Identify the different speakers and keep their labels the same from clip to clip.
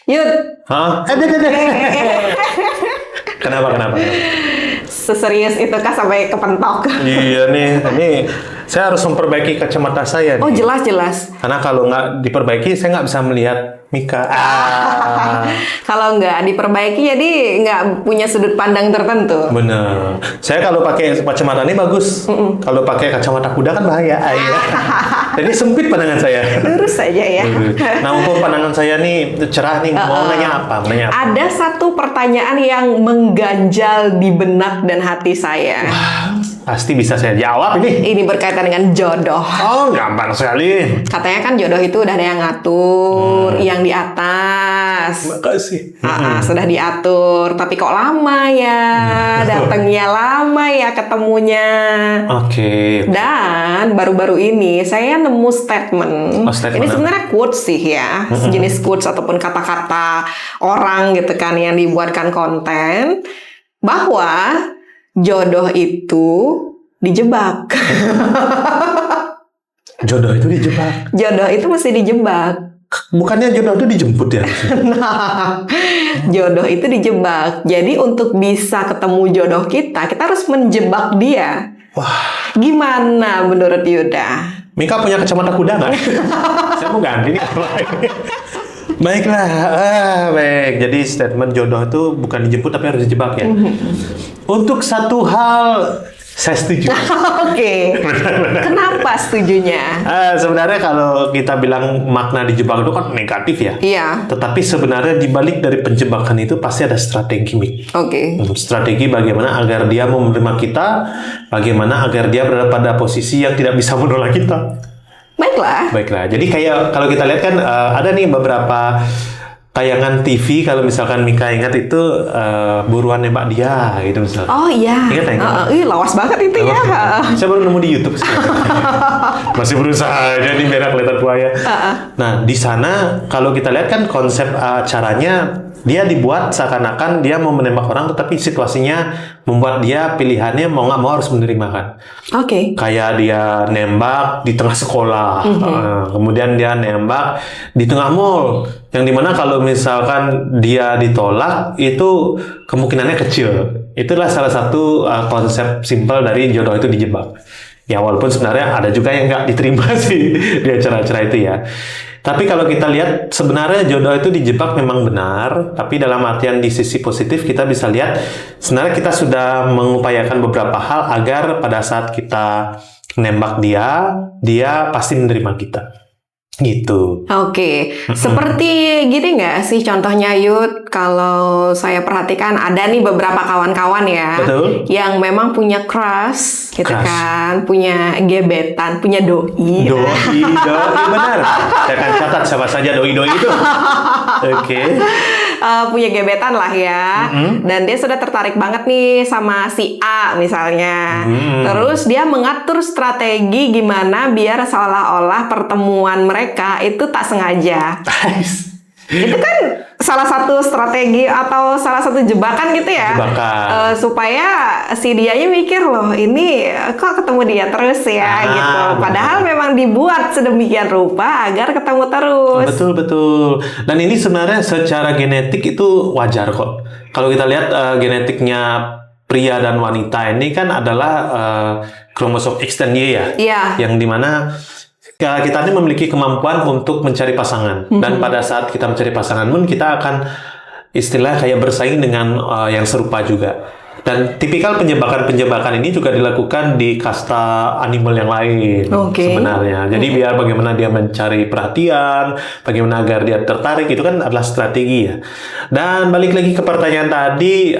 Speaker 1: Yud.
Speaker 2: Hah? Kenapa?
Speaker 1: Seserius itu kah sampai kepentok?
Speaker 2: Iya nih, ini saya harus memperbaiki kacamata saya nih.
Speaker 1: Oh, jelas.
Speaker 2: Karena kalau nggak diperbaiki, saya nggak bisa melihat Mika.
Speaker 1: Kalau nggak diperbaiki, jadi nggak punya sudut pandang tertentu.
Speaker 2: Bener. Saya kalau pakai kacamata ini bagus. Kalau pakai kacamata kuda kan bahaya. Jadi sempit pandangan saya.
Speaker 1: Lurus saja ya.
Speaker 2: Nah, untuk pandangan saya nih cerah nih. Mau nanya apa?
Speaker 1: Ada satu pertanyaan yang mengganjal di benak dan hati saya.
Speaker 2: Pasti bisa saya jawab ini.
Speaker 1: Ini berkaitan dengan jodoh.
Speaker 2: Oh, gampang sekali.
Speaker 1: Katanya kan jodoh itu udah ada yang ngatur, yang di atas.
Speaker 2: Makasih.
Speaker 1: Sudah diatur, tapi kok lama ya, datangnya lama ya ketemunya.
Speaker 2: Oke.
Speaker 1: Dan baru-baru ini saya nemu statement. Ini sebenarnya quotes sih ya, sejenis quotes ataupun kata-kata orang gitu kan yang dibuatkan konten bahwa jodoh itu dijebak.
Speaker 2: Jodoh itu dijebak.
Speaker 1: Jodoh itu mesti dijebak.
Speaker 2: Bukannya jodoh itu dijemput ya?
Speaker 1: Nah, jodoh itu dijebak. Jadi untuk bisa ketemu jodoh kita harus menjebak dia.
Speaker 2: Wah.
Speaker 1: Gimana menurut Yuda?
Speaker 2: Mika punya kacamata kuda nggak? Saya mau ganti nih. Baiklah, baik. Jadi statement jodoh itu bukan dijemput tapi harus dijebak ya. Untuk satu hal saya setuju.
Speaker 1: Oke. Kenapa setujunya?
Speaker 2: Sebenarnya kalau kita bilang makna dijebak itu kan negatif ya.
Speaker 1: Iya.
Speaker 2: Tetapi sebenarnya dibalik dari penjebakan itu pasti ada strategi, Mik.
Speaker 1: Oke.
Speaker 2: Strategi bagaimana agar dia mau menerima kita, bagaimana agar dia berada pada posisi yang tidak bisa menolak kita. Baiklah. Jadi kayak kalau kita lihat kan ada nih beberapa tayangan TV kalau misalkan Mika ingat itu buruan nembak dia gitu misalnya.
Speaker 1: Oh iya.
Speaker 2: Ingat?
Speaker 1: Lawas banget itu ya.
Speaker 2: Saya baru nemu di YouTube. Masih berusaha jadi biar kelihatan buaya. Nah di sana kalau kita lihat kan konsep acaranya dia dibuat seakan-akan dia mau menembak orang, tetapi situasinya membuat dia pilihannya mau nggak mau harus menerima kan.
Speaker 1: Oke.
Speaker 2: Kayak dia nembak di tengah sekolah, kemudian dia nembak di tengah mall, yang dimana kalau misalkan dia ditolak itu kemungkinannya kecil. Itulah salah satu konsep simpel dari jodoh itu dijebak. Ya walaupun sebenarnya ada juga yang nggak diterima sih di acara-acara itu ya. Tapi kalau kita lihat sebenarnya jodoh itu dijebak memang benar, tapi dalam artian di sisi positif kita bisa lihat sebenarnya kita sudah mengupayakan beberapa hal agar pada saat kita nembak dia pasti menerima kita. Gitu.
Speaker 1: Oke. Seperti gini nggak sih contohnya Yud? Kalau saya perhatikan ada nih beberapa kawan-kawan ya.
Speaker 2: Betul.
Speaker 1: Yang memang punya crush gitu kan, punya gebetan, punya doi.
Speaker 2: Doi benar. Saya akan catat siapa saja doi-doi itu. Oke.
Speaker 1: Punya gebetan lah ya. Dan dia sudah tertarik banget nih sama si A misalnya. Terus dia mengatur strategi gimana biar seolah-olah pertemuan mereka itu tak sengaja. Itu kan salah satu strategi atau salah satu jebakan gitu ya. Supaya si dianya mikir loh, ini kok ketemu dia terus ya gitu. Padahal memang dibuat sedemikian rupa agar ketemu terus.
Speaker 2: Betul. Dan ini sebenarnya secara genetik itu wajar kok. Kalau kita lihat genetiknya pria dan wanita ini kan adalah kromosom X dan Y ya.
Speaker 1: Iya.
Speaker 2: Yang dimana kita ini memiliki kemampuan untuk mencari pasangan. Dan pada saat kita mencari pasangan pun kita akan istilah kayak bersaing dengan yang serupa juga. Dan tipikal penjebakan ini juga dilakukan di kasta animal yang lain sebenarnya. Jadi biar bagaimana dia mencari perhatian, bagaimana agar dia tertarik, itu kan adalah strategi ya. Dan balik lagi ke pertanyaan tadi,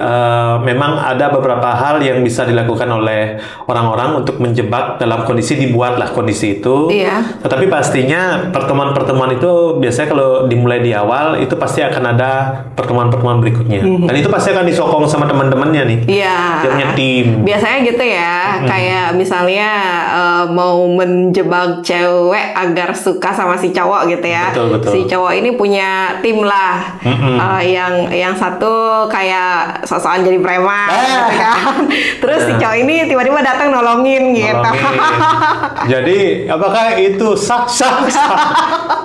Speaker 2: memang ada beberapa hal yang bisa dilakukan oleh orang-orang untuk menjebak dalam kondisi dibuatlah kondisi itu.
Speaker 1: Iya.
Speaker 2: Tetapi pastinya pertemuan-pertemuan itu biasanya kalau dimulai di awal itu pasti akan ada pertemuan-pertemuan berikutnya. Dan itu pasti akan disokong sama teman-temannya nih.
Speaker 1: Iya.
Speaker 2: Dia punya tim.
Speaker 1: Biasanya gitu ya, kayak misalnya mau menjebak cewek agar suka sama si cowok gitu ya.
Speaker 2: Betul.
Speaker 1: Si cowok ini punya tim lah, yang satu kayak sosokan jadi preman, gitu kan. Terus si cowok ini tiba-tiba datang nolongin gitu.
Speaker 2: Jadi apakah itu sah?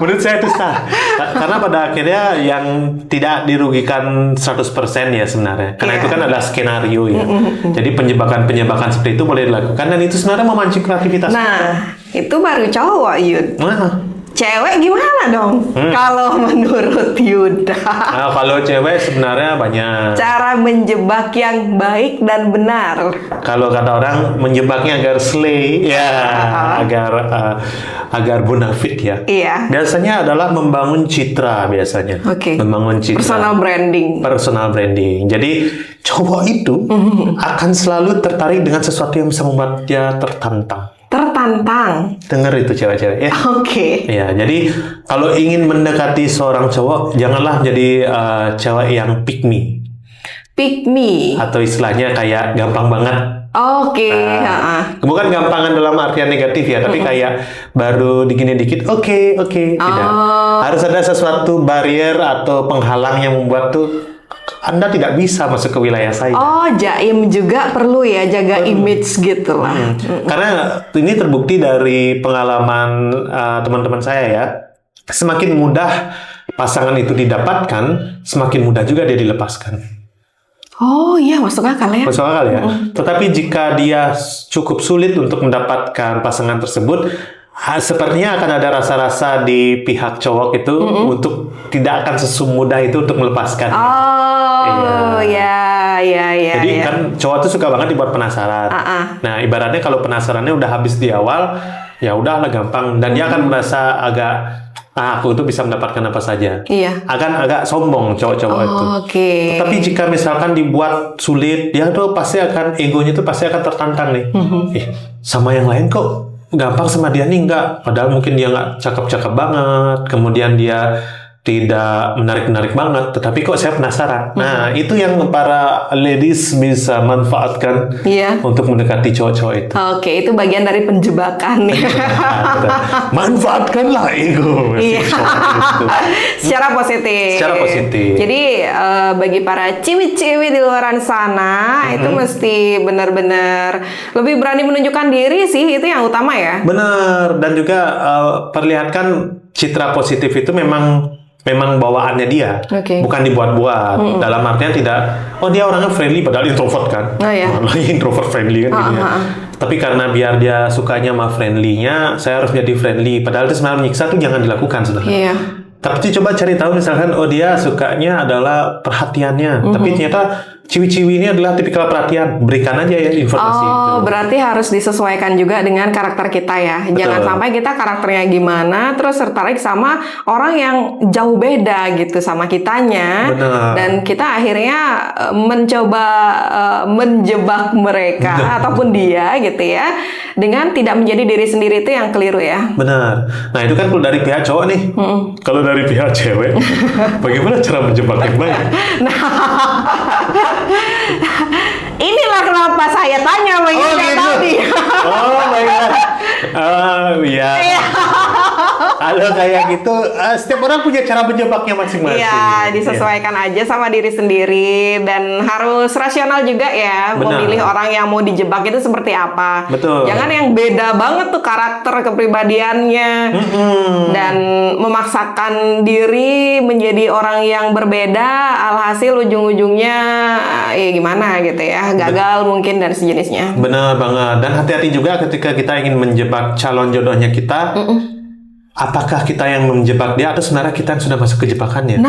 Speaker 2: Menurut saya itu sah. Karena pada akhirnya yang tidak dirugikan 100% ya sebenarnya. Karena itu kan adalah skenario ya. Jadi penjebakan-penjebakan seperti itu boleh dilakukan dan itu sebenarnya memancing kreativitas.
Speaker 1: Nah, itu baru cowok, Yud. Cewek gimana dong? Kalau menurut Yuda?
Speaker 2: Nah, kalau cewek sebenarnya banyak.
Speaker 1: Cara menjebak yang baik dan benar.
Speaker 2: Kalau kata orang menjebaknya agar slay, ya, agar bonafit ya.
Speaker 1: Iya.
Speaker 2: Biasanya adalah membangun citra biasanya.
Speaker 1: Oke.
Speaker 2: Membangun citra. Personal branding. Jadi cowok itu akan selalu tertarik dengan sesuatu yang bisa membuat dia tertantang. Dengar itu cewek-cewek ya.
Speaker 1: Oke.
Speaker 2: Ya, jadi kalau ingin mendekati seorang cowok, janganlah jadi cewek yang pick me. Atau istilahnya kayak gampang banget.
Speaker 1: Oke.
Speaker 2: Bukan gampangan dalam artian negatif ya, tapi kayak baru digini dikit, oke, tidak. Harus ada sesuatu barrier atau penghalang yang membuat tuh Anda tidak bisa masuk ke wilayah saya.
Speaker 1: Oh, jaim juga perlu ya, jaga image gitu lah.
Speaker 2: Karena ini terbukti dari pengalaman teman-teman saya ya. Semakin mudah pasangan itu didapatkan, semakin mudah juga dia dilepaskan.
Speaker 1: Oh iya, masuk akal ya.
Speaker 2: Masuk akal ya. Tetapi jika dia cukup sulit untuk mendapatkan pasangan tersebut, sepertinya akan ada rasa-rasa di pihak cowok itu untuk tidak akan semudah itu untuk melepaskan.
Speaker 1: Oh, ya.
Speaker 2: Jadi kan cowok tuh suka banget dibuat penasaran. Nah, ibaratnya kalau penasarannya udah habis di awal, ya udahlah gampang dan dia akan merasa agak aku tuh bisa mendapatkan apa saja.
Speaker 1: Iya.
Speaker 2: Akan agak sombong cowok-cowok itu.
Speaker 1: Oke.
Speaker 2: Tapi jika misalkan dibuat sulit, dia tuh pasti akan egonya tuh pasti akan tertantang nih. Sama yang lain kok gampang, sama dia nih enggak. Padahal mungkin dia nggak cakep-cakep banget. Kemudian dia tidak menarik-menarik banget, tetapi kok saya penasaran. Nah, itu yang para ladies bisa manfaatkan untuk mendekati cowok-cowok itu.
Speaker 1: Oke, itu bagian dari penjebakan ya.
Speaker 2: Manfaatkanlah ego.
Speaker 1: Secara positif. Jadi bagi para ciwi-ciwi di luaran sana itu mesti benar-benar lebih berani menunjukkan diri sih, itu yang utama ya.
Speaker 2: Benar, dan juga perlihatkan citra positif itu memang bawaannya dia, bukan dibuat-buat. Dalam artian tidak, dia orangnya friendly padahal introvert kan. Introvert friendly kan gitu ya. Tapi karena biar dia sukanya sama friendly-nya, saya harus jadi friendly. Padahal itu sebenarnya menyiksa tuh jangan dilakukan sebenarnya. Tapi coba cari tahu misalkan, dia sukanya adalah perhatiannya. Tapi ternyata ciwi-ciwi ini adalah tipikal perhatian. Berikan aja ya informasi itu.
Speaker 1: Berarti harus disesuaikan juga dengan karakter kita ya. Jangan sampai kita karakternya gimana, terus tertarik sama orang yang jauh beda gitu sama kitanya. Dan kita akhirnya mencoba menjebak mereka ataupun dia gitu ya, dengan tidak menjadi diri sendiri, itu yang keliru ya.
Speaker 2: Benar. Nah itu kan kalau dari pihak cowok nih. Kalau dari pihak cewek, bagaimana cara menjebak yang baik?
Speaker 1: Inilah kenapa saya tanya begitu tadi.
Speaker 2: Baiklah. Kalau kayak gitu, setiap orang punya cara menjebaknya masing-masing.
Speaker 1: Iya, disesuaikan aja sama diri sendiri dan harus rasional juga ya. Memilih orang yang mau dijebak itu seperti apa.
Speaker 2: Betul.
Speaker 1: Jangan yang beda banget tuh karakter kepribadiannya dan memaksakan diri menjadi orang yang berbeda. Alhasil ujung-ujungnya gimana gitu ya, gagal mungkin dan sejenisnya.
Speaker 2: Benar banget. Dan hati-hati juga ketika kita ingin menjebak calon jodohnya kita. Apakah kita yang menjebak dia atau sebenarnya kita yang sudah masuk ke jebakannya?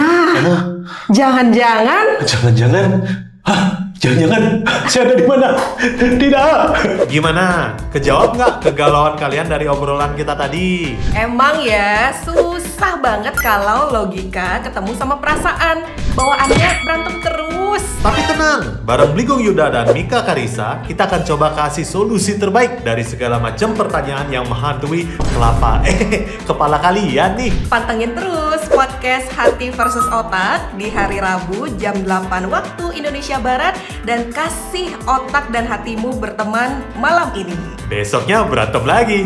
Speaker 1: Jangan-jangan
Speaker 2: saya ada di mana? Tidak. Gimana? Kejawab nggak kegalauan kalian dari obrolan kita tadi?
Speaker 1: emang ya susah susah banget kalau logika ketemu sama perasaan. Bawaannya berantem terus.
Speaker 3: Tapi tenang, bareng Bligong Yuda dan Mika Karisa, kita akan coba kasih solusi terbaik dari segala macam pertanyaan yang menghantui kepala kalian nih.
Speaker 1: Pantengin terus podcast Hati versus Otak di hari Rabu jam 8 waktu Indonesia Barat dan kasih otak dan hatimu berteman malam ini.
Speaker 3: Besoknya berantem lagi.